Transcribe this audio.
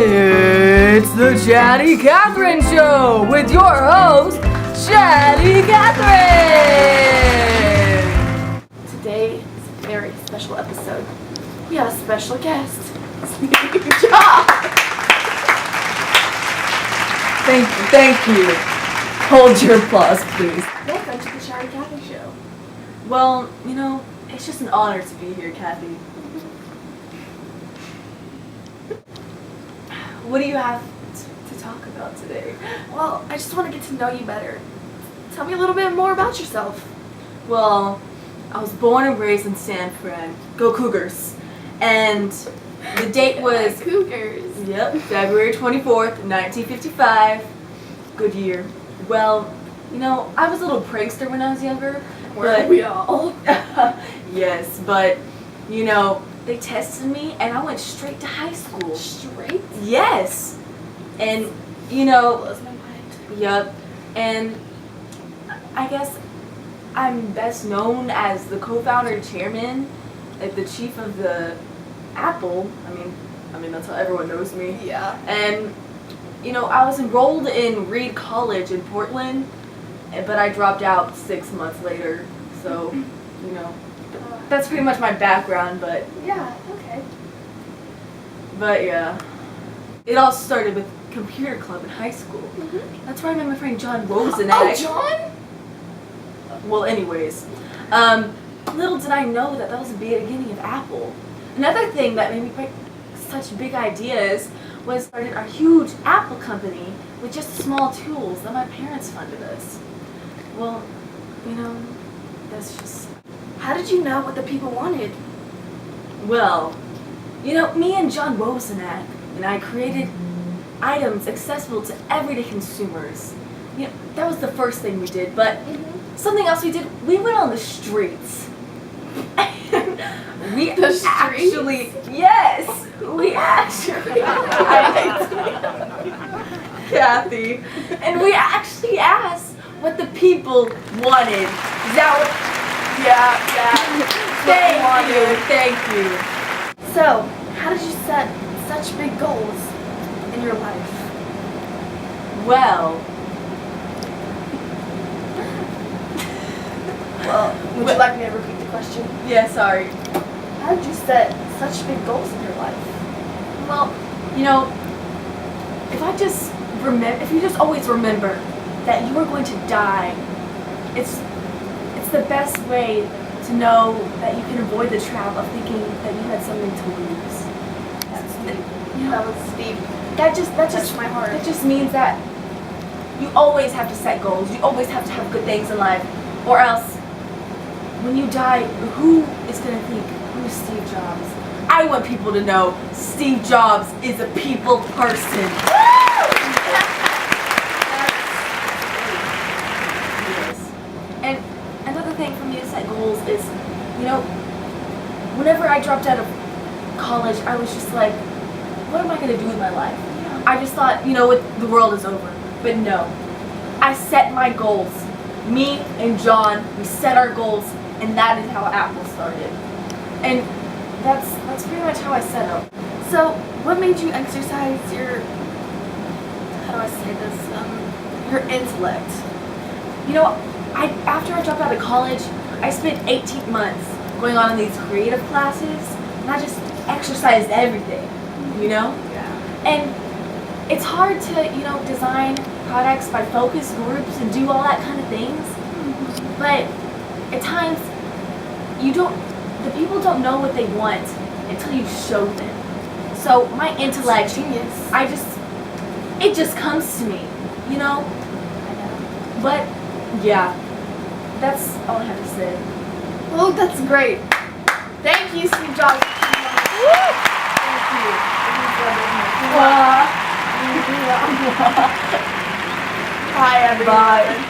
It's the Chatty Catherine Show with your host, Chatty Catherine! Today is a very special episode. We have a special guest. Good job! Thank you. Hold your applause, please. Welcome to the Chatty Catherine Show. Well, it's just an honor to be here, Kathy. What do you have to talk about today? Well, I just want to get to know you better. Tell me a little bit more about yourself. Well, I was born and raised in San Fran. Go Cougars. And the date was... Cougars. Yep, February 24th, 1955. Good year. Well, I was a little prankster when I was younger. Weren't we all? Yes, but, they tested me and I went straight to high school. Straight? Yes. And, Blows my mind. Yep. And I guess I'm best known as the co-founder and chairman, like the chief of the Apple. I mean that's how everyone knows me. Yeah. And I was enrolled in Reed College in Portland, but I dropped out 6 months later. So, that's pretty much my background, but Yeah, okay. yeah. It all started with computer club in high school. Mm-hmm. That's where I met my friend John Rosen. Oh, John? Well, anyways, little did I know that was the beginning of Apple. Another thing that made me pick such big ideas was started our huge Apple company with just small tools that my parents funded us. Well, that's just... How did you know what the people wanted? Well, me and John Wozenak and I created items accessible to everyday consumers. That was the first thing we did, but something else we did, we went on the streets. We actually, Kathy, and we actually asked what the people wanted. Is that what? Yeah. Thank you. So, how did you set such big goals in your life? Well, would you like me to repeat the question? yeah, sorry. How did you set such big goals in your life? Well, if you just always remember that you are going to die, it's the best way to know that you can avoid the trap of thinking that you had something to lose. That's deep. That was deep. That just Touched my heart. That just means that you always have to set goals. You always have to have good things in life, or else when you die, who is going to think, who's Steve Jobs? I want people to know Steve Jobs is a people person. Yes. And another thing for me to set goals is, whenever I dropped out of college, I was just like, what am I going to do with my life? I just thought, the world is over. But no. I set my goals. Me and John, we set our goals, and that is how Apple started. And that's pretty much how I set up. So, what made you exercise your, how do I say this, your intellect? After I dropped out of college, I spent 18 months going on in these creative classes, and I just exercised everything, Yeah. And it's hard to, design products by focus groups and do all that kind of things, but at times, the people don't know what they want until you show them. So my intellect, Genius. it just comes to me, I know. But yeah, that's all I have to say. Well, that's great. Thank you, Steve Jobs. Thank you. Hi, everyone. Bye.